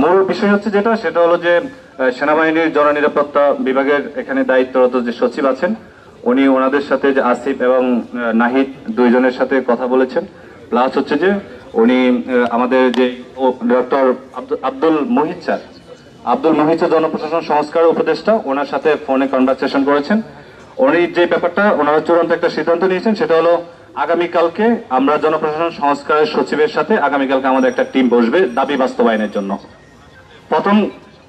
মূল বিষয় হচ্ছে সেটা হলো যে সেনাবাহিনীর জননিরাপত্তা বিভাগের এখানে দায়িত্বরত যে সচিব আছেন, উনি ওনাদের সাথে যে আসিফ এবং নাহিদ দুইজনের সাথে কথা বলেছেন। প্লাস হচ্ছে যে উনি আমাদের যে ডক্টর আব্দুল মুহিত স্যার জনপ্রশাসন সংস্কার উপদেষ্টা, ওনার সাথে ফোনে কনভারসেশন করেছেন। উনি যে ব্যাপারটা ওনারা চূড়ান্ত একটা সিদ্ধান্ত নিয়েছেন, সেটা হলো আগামীকালকে আমরা জনপ্রশাসন সংস্কারের সচিবের সাথে আগামীকালকে আমাদের একটা টিম বসবে দাবি বাস্তবায়নের জন্য। প্রথম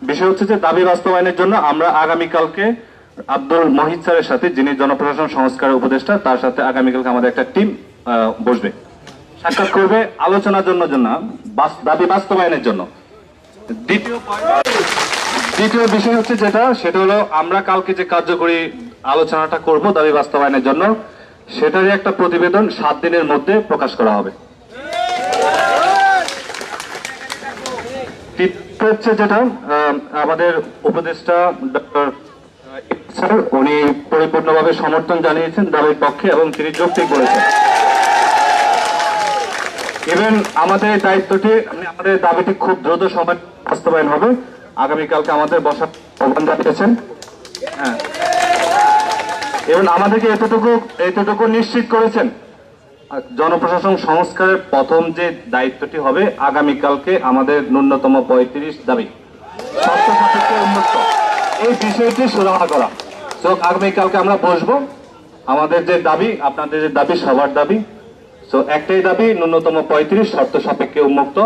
বিষয় হচ্ছে যে দাবি বাস্তবায়নের জন্য আমরা আগামীকালকে আব্দুল মুহিত স্যারের সাথে, যিনি জনপ্রশাসন সংস্কারের উপদেষ্টা, তার সাথে আগামীকালকে আমাদের একটা টিম বসবে, সাক্ষাৎ করবে আলোচনার জন্য দাবি বাস্তবায়নের জন্য। দ্বিতীয় বিষয় হচ্ছে সেটা হলো আমরা কালকে যে কার্যকরী আলোচনাটা করব দাবি বাস্তবায়নের জন্য, সেটারই একটা প্রতিবেদন 7 দিনের মধ্যে প্রকাশ করা হবে। হচ্ছে আমাদের উপদেষ্টা ডক্টর স্যার, উনি পরিপূর্ণভাবে সমর্থন জানিয়েছেন দাবির পক্ষে এবং তিনি যৌক্তিক বলেছেন। ইভেন আমাদের দায়িত্বটি, আমাদের দাবিটি খুব দ্রুত সময় বাস্তবায়ন হবে। আগামীকালকে আমাদের বসার আহ্বান জানিয়েছেন। হ্যাঁ, এবং আমাদেরকে এতটুকু নিশ্চিত করেছেন, জনপ্রশাসন সংস্কারের প্রথম যে দায়িত্বটি হবে আগামীকালকে আমাদের ন্যূনতম 35 দাবি শর্ত সাপেক্ষে উন্মুক্ত, এই বিষয়টি সুরাহা করা। তো আগামীকালকে আমরা বসবো, আমাদের যে দাবি, আপনাদের যে দাবি, সবার দাবি, তো একটাই দাবি, ন্যূনতম 35 শর্ত সাপেক্ষে উন্মুক্ত।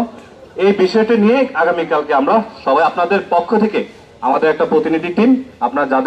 এই বিষয়টি নিয়ে আগামীকালকে আমরা সবাই, আপনাদের পক্ষ থেকে আমাদের একটা প্রতিনিধি টিম, আপনারা যাদের